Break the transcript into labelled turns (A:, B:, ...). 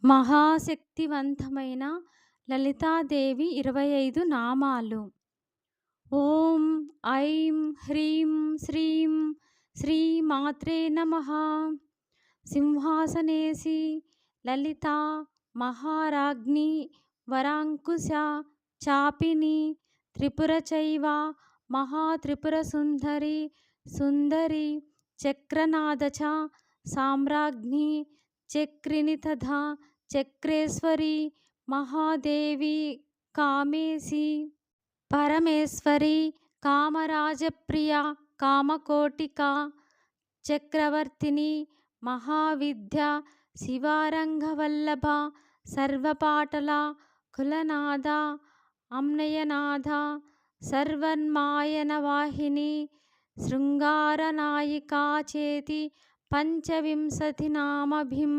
A: మహాశక్తివంతమైన లలితాదేవి 25 నామాలు. ఓం ఐం హ్రీం శ్రీం శ్రీ మాత్రే నమః. సింహాసనేసి లలితా మహారాజ్ఞి వరాంకుశ చాపిని త్రిపురచైవ మహాత్రిపుర సుందరి సుందరి చక్రనాద చ సామ్రాజ్ఞి చక్రిని తథా చక్రేశ్వరి మహాదేవి కామేసి పరమేశ్వరి కామరాజప్రియ కామకోటికా చక్రవర్తిని మహావిద్య శివారంగవల్లభ సర్వపాటల కులనాద అమ్నయనాథ సర్వన్మాయనవాహిని శృంగారనాయికా చేతి పంచవింశతి నామభిం.